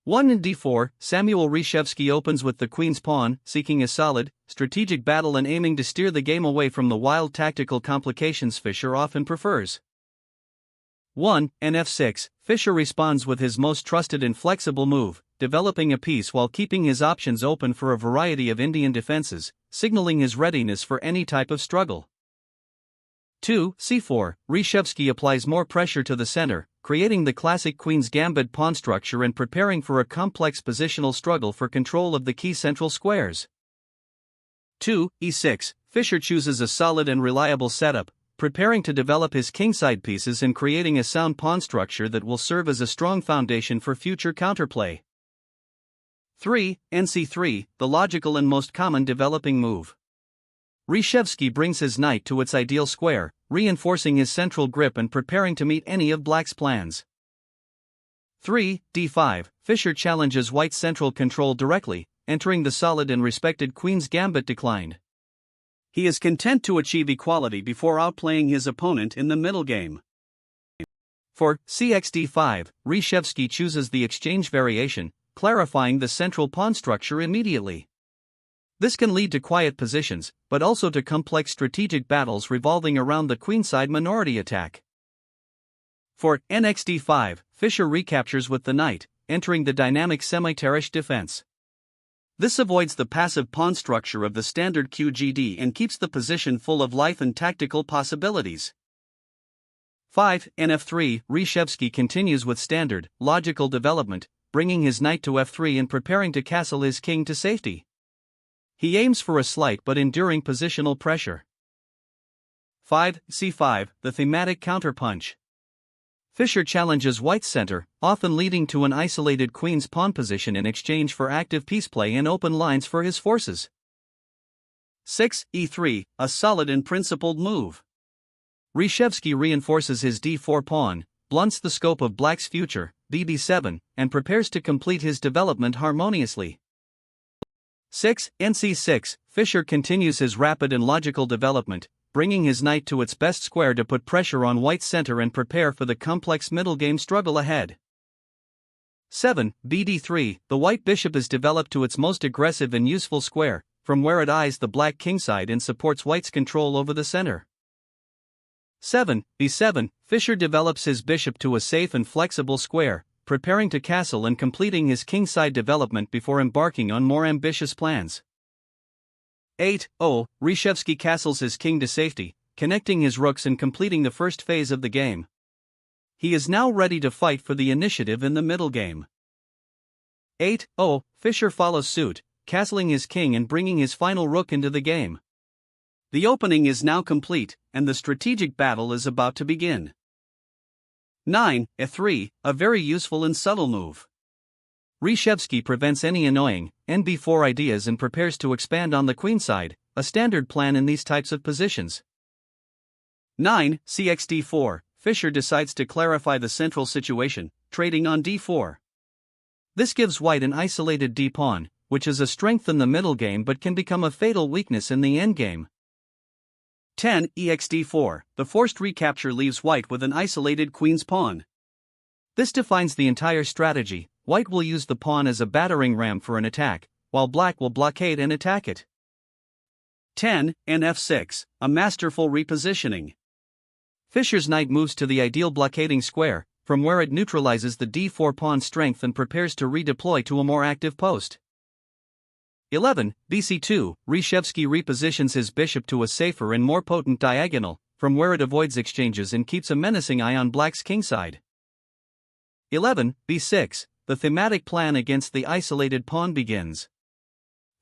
1 in d4, Samuel Reshevsky opens with the queen's pawn, seeking a solid, strategic battle and aiming to steer the game away from the wild tactical complications Fischer often prefers. 1 in f6, Fischer responds with his most trusted and flexible move, developing a piece while keeping his options open for a variety of Indian defenses, signaling his readiness for any type of struggle. 2 c4, Reshevsky applies more pressure to the center, creating the classic queen's gambit pawn structure and preparing for a complex positional struggle for control of the key central squares. 2 e6, Fischer chooses a solid and reliable setup, preparing to develop his kingside pieces and creating a sound pawn structure that will serve as a strong foundation for future counterplay. 3 nc3, the logical and most common developing move. Reshevsky brings his knight to its ideal square, reinforcing his central grip and preparing to meet any of black's plans. 3 d5, Fischer challenges white's central control directly, entering the solid and respected queen's gambit declined. He is content to achieve equality before outplaying his opponent in the middle game. For cxd5, Reshevsky chooses the exchange variation, clarifying the central pawn structure immediately. This can lead to quiet positions, but also to complex strategic battles revolving around the queenside minority attack. For nxd5, Fischer recaptures with the knight, entering the dynamic semi-terrace defense. This avoids the passive pawn structure of the standard QGD and keeps the position full of life and tactical possibilities. 5 nf3, Reshevsky continues with standard, logical development, bringing his knight to f3 and preparing to castle his king to safety. He aims for a slight but enduring positional pressure. 5 c5, the thematic counterpunch. Fischer challenges white's center, often leading to an isolated queen's pawn position in exchange for active piece play and open lines for his forces. 6 e3, a solid and principled move. Reshevsky reinforces his d4 pawn, blunts the scope of black's future, bb7, and prepares to complete his development harmoniously. 6 nc6, Fischer continues his rapid and logical development, bringing his knight to its best square to put pressure on white's center and prepare for the complex middle game struggle ahead. 7 bd3, the white bishop is developed to its most aggressive and useful square, from where it eyes the black kingside and supports white's control over the center. 7 b7, Fischer develops his bishop to a safe and flexible square, preparing to castle and completing his kingside development before embarking on more ambitious plans. 8-0, Reshevsky castles his king to safety, connecting his rooks and completing the first phase of the game. He is now ready to fight for the initiative in the middle game. 8-0, Fischer follows suit, castling his king and bringing his final rook into the game. The opening is now complete, and the strategic battle is about to begin. 9 f3, a very useful and subtle move. Reshevsky prevents any annoying nb4 ideas and prepares to expand on the queenside, a standard plan in these types of positions. 9 cxd4, Fischer decides to clarify the central situation, trading on d4. This gives white an isolated d-pawn, which is a strength in the middle game but can become a fatal weakness in the endgame. 10 exd4, the forced recapture leaves white with an isolated queen's pawn. This defines the entire strategy. White will use the pawn as a battering ram for an attack, while black will blockade and attack it. 10 nf6, a masterful repositioning. Fischer's knight moves to the ideal blockading square, from where it neutralizes the d4 pawn's strength and prepares to redeploy to a more active post. 11 bc2, Reshevsky repositions his bishop to a safer and more potent diagonal, from where it avoids exchanges and keeps a menacing eye on black's kingside. 11 b6, the thematic plan against the isolated pawn begins.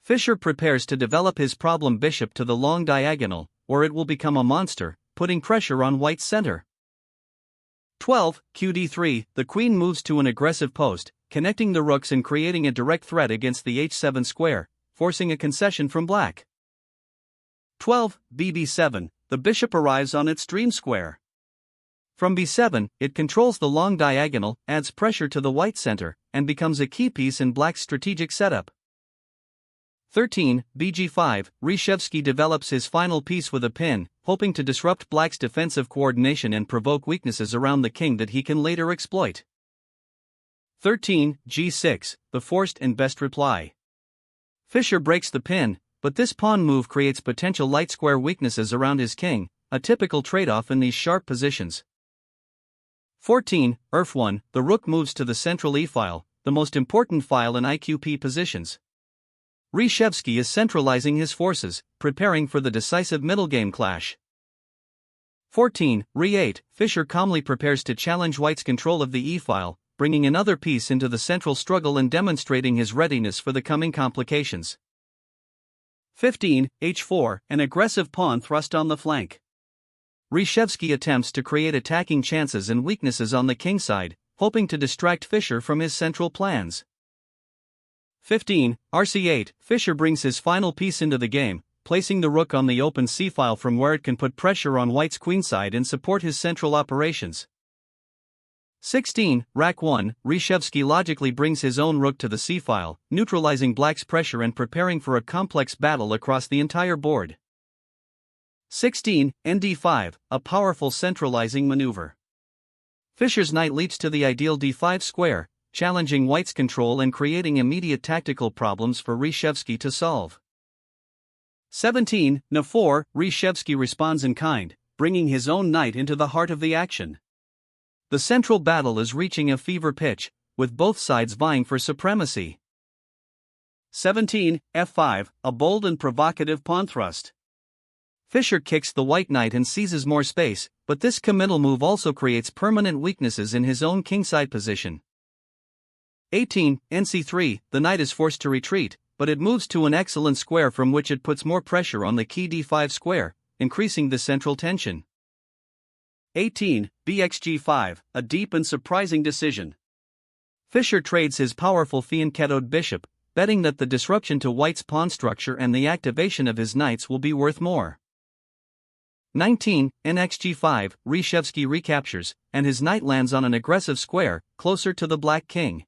Fischer prepares to develop his problem bishop to the long diagonal, where it will become a monster, putting pressure on white's center. 12 qd3, the queen moves to an aggressive post, connecting the rooks and creating a direct threat against the h7 square, forcing a concession from black. 12 bb7, the bishop arrives on its dream square. From b7, it controls the long diagonal, adds pressure to the white center, and becomes a key piece in black's strategic setup. 13 bg5, Reshevsky develops his final piece with a pin, hoping to disrupt black's defensive coordination and provoke weaknesses around the king that he can later exploit. 13. G6, the forced and best reply. Fischer breaks the pin, but this pawn move creates potential light square weaknesses around his king, a typical trade-off in these sharp positions. 14. F1, the rook moves to the central e-file, the most important file in IQP positions. Reshevsky is centralizing his forces, preparing for the decisive middle game clash. 14. Re8, Fischer calmly prepares to challenge White's control of the e-file, bringing another piece into the central struggle and demonstrating his readiness for the coming complications. 15. H4, an aggressive pawn thrust on the flank. Reshevsky attempts to create attacking chances and weaknesses on the king side, hoping to distract Fischer from his central plans. 15. RC8, Fischer brings his final piece into the game, placing the rook on the open c-file from where it can put pressure on White's queenside and support his central operations. 16. Rack1, Reshevsky logically brings his own rook to the c-file, neutralizing Black's pressure and preparing for a complex battle across the entire board. 16. Nd5, a powerful centralizing maneuver. Fischer's knight leaps to the ideal d5 square, challenging White's control and creating immediate tactical problems for Reshevsky to solve. 17. Na4, Reshevsky responds in kind, bringing his own knight into the heart of the action. The central battle is reaching a fever pitch, with both sides vying for supremacy. 17. F5, a bold and provocative pawn thrust. Fischer kicks the white knight and seizes more space, but this committal move also creates permanent weaknesses in his own kingside position. 18. Nc3, the knight is forced to retreat, but it moves to an excellent square from which it puts more pressure on the key d5 square, increasing the central tension. 18. Bxg5, a deep and surprising decision. Fischer trades his powerful fianchettoed bishop, betting that the disruption to White's pawn structure and the activation of his knights will be worth more. 19. Nxg5, Reshevsky recaptures, and his knight lands on an aggressive square, closer to the black king.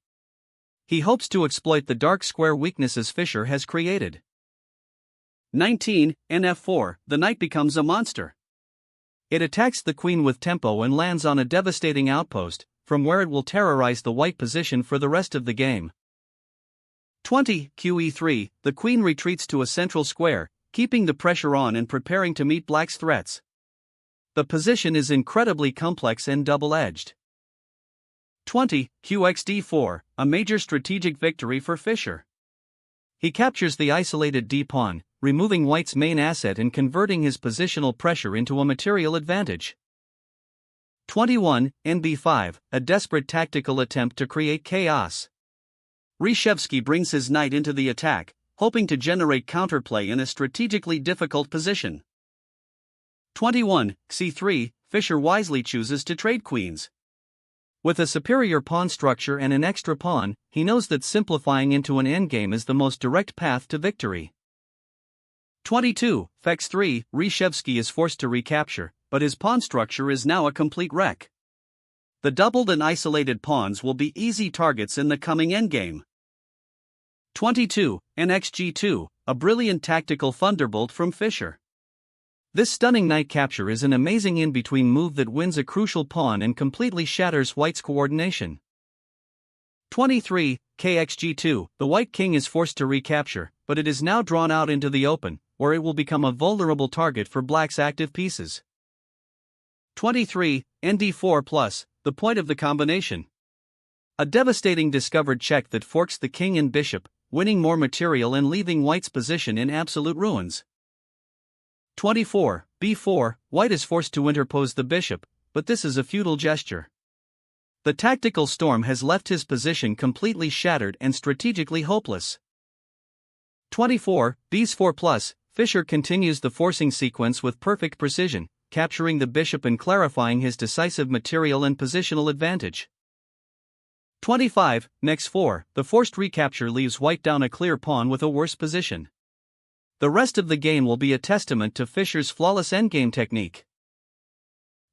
He hopes to exploit the dark square weaknesses Fischer has created. 19. Nf4, the knight becomes a monster. It attacks the queen with tempo and lands on a devastating outpost, from where it will terrorize the white position for the rest of the game. 20. Qe3, the queen retreats to a central square, keeping the pressure on and preparing to meet Black's threats. The position is incredibly complex and double-edged. 20. Qxd4, a major strategic victory for Fischer. He captures the isolated d-pawn, removing White's main asset and converting his positional pressure into a material advantage. 21. Nb5, a desperate tactical attempt to create chaos. Reshevsky brings his knight into the attack, hoping to generate counterplay in a strategically difficult position. 21. c3, Fischer wisely chooses to trade queens. With a superior pawn structure and an extra pawn, he knows that simplifying into an endgame is the most direct path to victory. 22. Fex3, Reshevsky is forced to recapture, but his pawn structure is now a complete wreck. The doubled and isolated pawns will be easy targets in the coming endgame. 22. Nxg2, a brilliant tactical thunderbolt from Fischer. This stunning knight capture is an amazing in-between move that wins a crucial pawn and completely shatters White's coordination. 23. Kxg2, the white king is forced to recapture, but it is now drawn out into the open, where it will become a vulnerable target for Black's active pieces. 23. Nd4+, the point of the combination. A devastating discovered check that forks the king and bishop, winning more material and leaving White's position in absolute ruins. 24. B4, White is forced to interpose the bishop, but this is a futile gesture. The tactical storm has left his position completely shattered and strategically hopeless. 24. Bs4+, Fischer continues the forcing sequence with perfect precision, capturing the bishop and clarifying his decisive material and positional advantage. 25. Nex4, the forced recapture leaves White down a clear pawn with a worse position. The rest of the game will be a testament to Fischer's flawless endgame technique.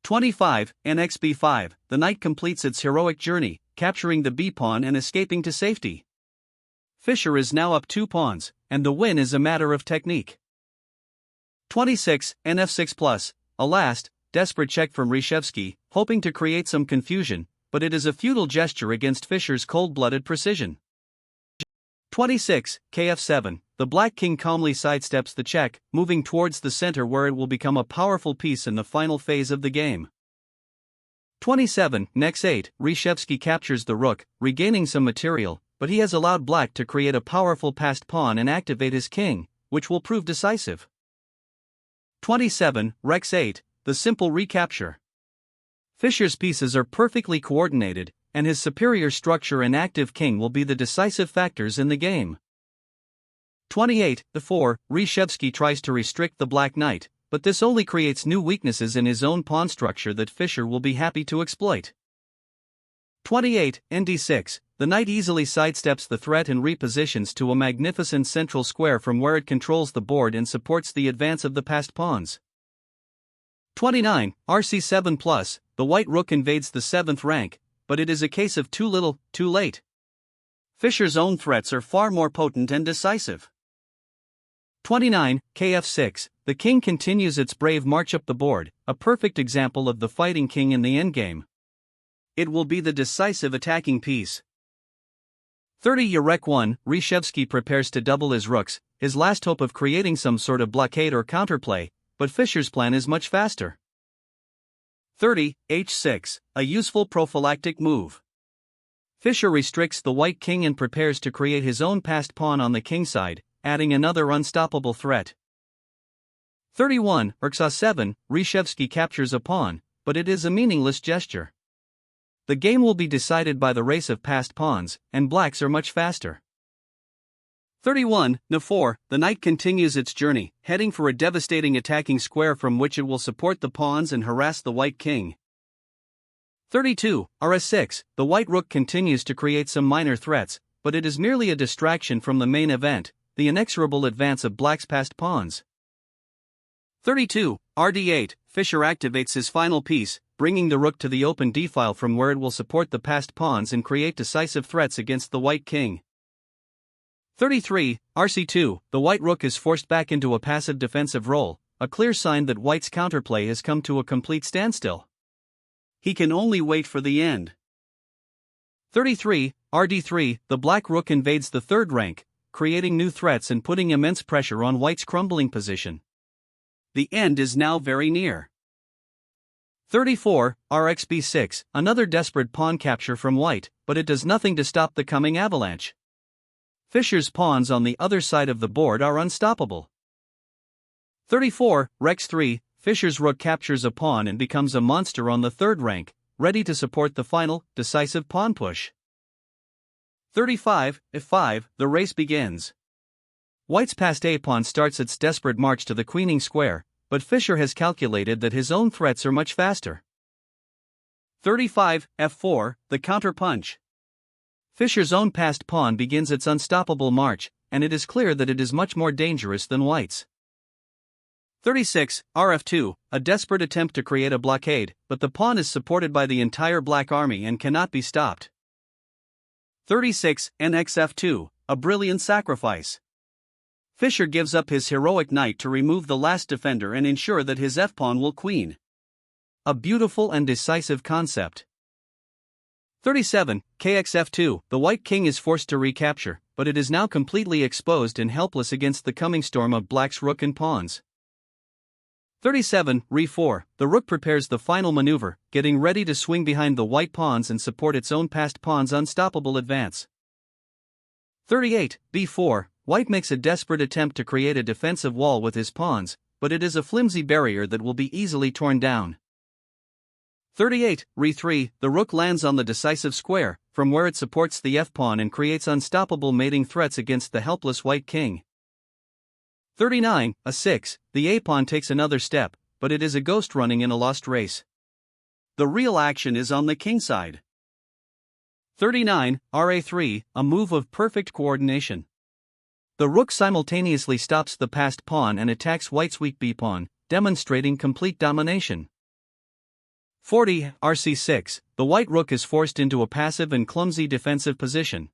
25. Nxb5, the knight completes its heroic journey, capturing the b-pawn and escaping to safety. Fischer is now up 2 pawns, and the win is a matter of technique. 26. Nf6+, a last, desperate check from Reshevsky, hoping to create some confusion, but it is a futile gesture against Fischer's cold-blooded precision. 26, kf7, the black king calmly sidesteps the check, moving towards the center where it will become a powerful piece in the final phase of the game. 27, nex8, Reshevsky captures the rook, regaining some material, but he has allowed black to create a powerful passed pawn and activate his king, which will prove decisive. 27, rex8, the simple recapture. Fischer's pieces are perfectly coordinated, and his superior structure and active king will be the decisive factors in the game. 28, e4, Reshevsky tries to restrict the black knight, but this only creates new weaknesses in his own pawn structure that Fischer will be happy to exploit. 28, nd6, the knight easily sidesteps the threat and repositions to a magnificent central square from where it controls the board and supports the advance of the passed pawns. 29, rc7+, the white rook invades the 7th rank, but it is a case of too little, too late. Fischer's own threats are far more potent and decisive. 29, kf6, the king continues its brave march up the board, a perfect example of the fighting king in the endgame. It will be the decisive attacking piece. 30, Urek1, Reshevsky prepares to double his rooks, his last hope of creating some sort of blockade or counterplay, but Fischer's plan is much faster. 30, h6, a useful prophylactic move. Fischer restricts the white king and prepares to create his own passed pawn on the king side, adding another unstoppable threat. 31, rx7, Reshevsky captures a pawn, but it is a meaningless gesture. The game will be decided by the race of passed pawns, and blacks are much faster. 31, n4, the knight continues its journey, heading for a devastating attacking square from which it will support the pawns and harass the white king. 32, rs6, the white rook continues to create some minor threats, but it is merely a distraction from the main event, the inexorable advance of black's passed pawns. 32, rd8, Fischer activates his final piece, bringing the rook to the open d-file from where it will support the passed pawns and create decisive threats against the white king. 33, rc2, the white rook is forced back into a passive defensive role, a clear sign that white's counterplay has come to a complete standstill. He can only wait for the end. 33, rd3, the black rook invades the 3rd rank, creating new threats and putting immense pressure on white's crumbling position. The end is now very near. 34, rxb6, another desperate pawn capture from white, but it does nothing to stop the coming avalanche. Fischer's pawns on the other side of the board are unstoppable. 34, rex3, Fischer's rook captures a pawn and becomes a monster on the 3rd rank, ready to support the final, decisive pawn push. 35, f5, the race begins. White's passed a-pawn starts its desperate march to the queening square, but Fischer has calculated that his own threats are much faster. 35, f4, the counter-punch. Fischer's own passed pawn begins its unstoppable march, and it is clear that it is much more dangerous than white's. 36, rf2, a desperate attempt to create a blockade, but the pawn is supported by the entire black army and cannot be stopped. 36, nxf2, a brilliant sacrifice. Fischer gives up his heroic knight to remove the last defender and ensure that his f-pawn will queen. A beautiful and decisive concept. 37, kxf2, the white king is forced to recapture, but it is now completely exposed and helpless against the coming storm of black's rook and pawns. 37, re4, the rook prepares the final maneuver, getting ready to swing behind the white pawns and support its own passed pawn's unstoppable advance. 38, b4, white makes a desperate attempt to create a defensive wall with his pawns, but it is a flimsy barrier that will be easily torn down. 38, re3, the rook lands on the decisive square, from where it supports the f-pawn and creates unstoppable mating threats against the helpless white king. 39, a6, the a-pawn takes another step, but it is a ghost running in a lost race. The real action is on the king side. 39, ra3, a move of perfect coordination. The rook simultaneously stops the passed pawn and attacks white's weak b-pawn, demonstrating complete domination. 40, rc6, the white rook is forced into a passive and clumsy defensive position.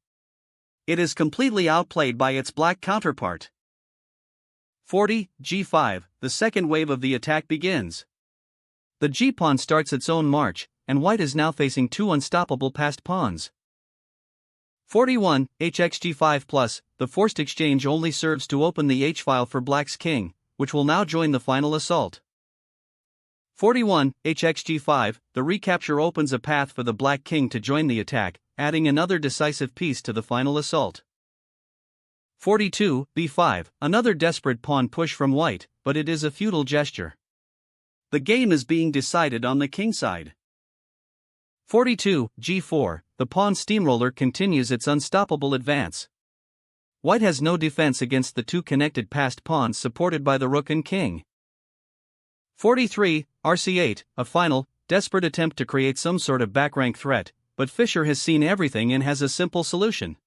It is completely outplayed by its black counterpart. 40, g5, the second wave of the attack begins. The g-pawn starts its own march, and white is now facing two unstoppable passed pawns. 41, hxg5 plus, the forced exchange only serves to open the h-file for black's king, which will now join the final assault. 41, hxg5, the recapture opens a path for the black king to join the attack, adding another decisive piece to the final assault. 42, b5, another desperate pawn push from white, but it is a futile gesture. The game is being decided on the king side. 42, g4, the pawn steamroller continues its unstoppable advance. White has no defense against the two connected passed pawns supported by the rook and king. 43, rc8, a final, desperate attempt to create some sort of backrank threat, but Fischer has seen everything and has a simple solution.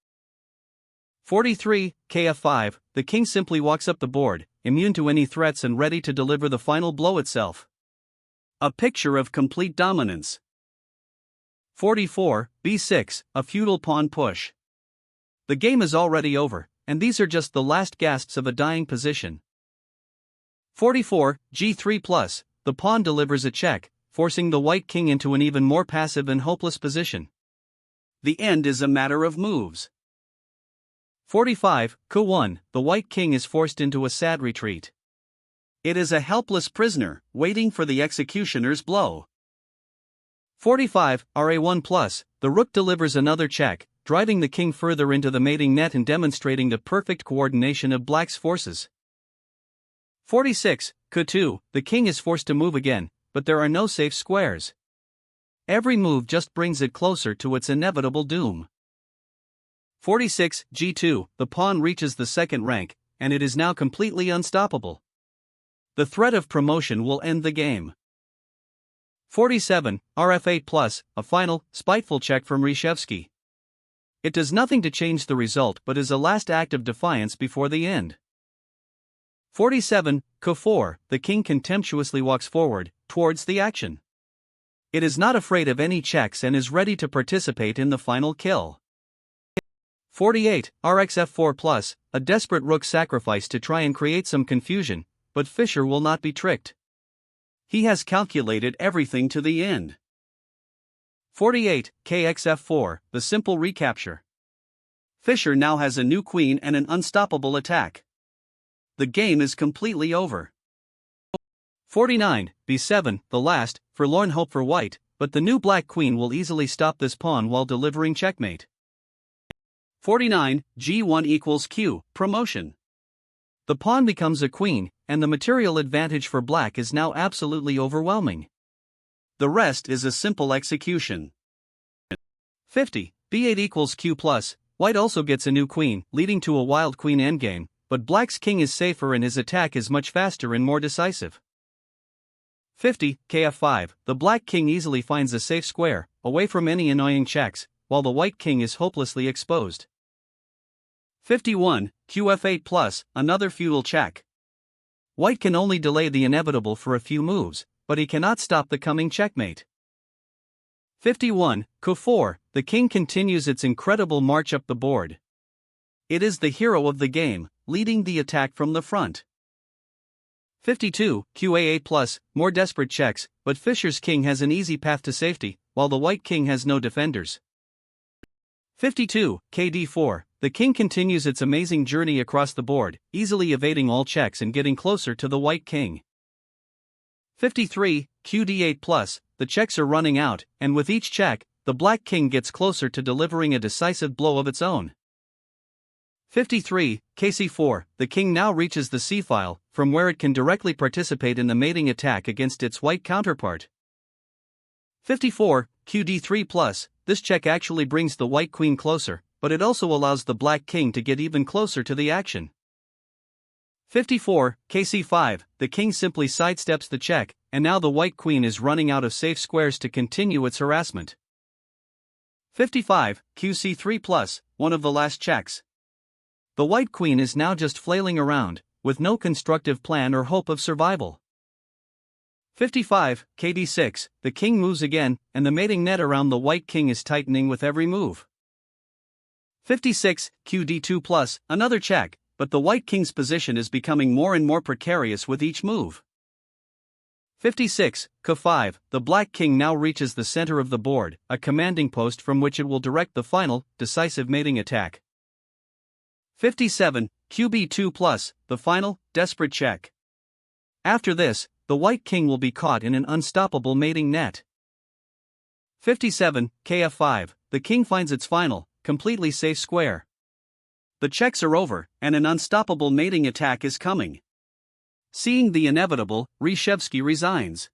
43, kf5, the king simply walks up the board, immune to any threats and ready to deliver the final blow itself. A picture of complete dominance. 44, b6, a futile pawn push. The game is already over, and these are just the last gasps of a dying position. 44, g3 plus, the pawn delivers a check, forcing the white king into an even more passive and hopeless position. The end is a matter of moves. 45, k1, the white king is forced into a sad retreat. It is a helpless prisoner, waiting for the executioner's blow. 45, ra1 plus, the rook delivers another check, driving the king further into the mating net and demonstrating the perfect coordination of black's forces. 46, k2, the king is forced to move again, but there are no safe squares. Every move just brings it closer to its inevitable doom. 46, g2, the pawn reaches the second rank, and it is now completely unstoppable. The threat of promotion will end the game. 47, rf8 plus, a final, spiteful check from Reshevsky. It does nothing to change the result but is a last act of defiance before the end. 47, k4, the king contemptuously walks forward, towards the action. It is not afraid of any checks and is ready to participate in the final kill. 48, rxf4 plus, a desperate rook sacrifice to try and create some confusion, but Fischer will not be tricked. He has calculated everything to the end. 48, kxf4, the simple recapture. Fischer now has a new queen and an unstoppable attack. The game is completely over. 49, b7, the last, forlorn hope for white, but the new black queen will easily stop this pawn while delivering checkmate. 49, g1 equals q, promotion. The pawn becomes a queen, and the material advantage for black is now absolutely overwhelming. The rest is a simple execution. 50, b8 equals q plus, white also gets a new queen, leading to a wild queen endgame, but black's king is safer and his attack is much faster and more decisive. 50, kf5, the black king easily finds a safe square, away from any annoying checks, while the white king is hopelessly exposed. 51, qf8 plus, another futile check. White can only delay the inevitable for a few moves, but he cannot stop the coming checkmate. 51, k4, the king continues its incredible march up the board. It is the hero of the game, leading the attack from the front. 52, qa8 plus, more desperate checks, but Fischer's king has an easy path to safety, while the white king has no defenders. 52, kd4, the king continues its amazing journey across the board, easily evading all checks and getting closer to the white king. 53, qd8 plus, the checks are running out, and with each check, the black king gets closer to delivering a decisive blow of its own. 53, kc4, the king now reaches the c-file, from where it can directly participate in the mating attack against its white counterpart. 54, qd3 plus, this check actually brings the white queen closer, but it also allows the black king to get even closer to the action. 54, kc5, the king simply sidesteps the check, and now the white queen is running out of safe squares to continue its harassment. 55, qc3 plus, one of the last checks. The white queen is now just flailing around, with no constructive plan or hope of survival. 55, kd6, the king moves again, and the mating net around the white king is tightening with every move. 56, qd2 plus, another check, but the white king's position is becoming more and more precarious with each move. 56, k5, the black king now reaches the center of the board, a commanding post from which it will direct the final, decisive mating attack. 57, qb2+, the final, desperate check. After this, the white king will be caught in an unstoppable mating net. 57, kf5, the king finds its final, completely safe square. The checks are over, and an unstoppable mating attack is coming. Seeing the inevitable, Reshevsky resigns.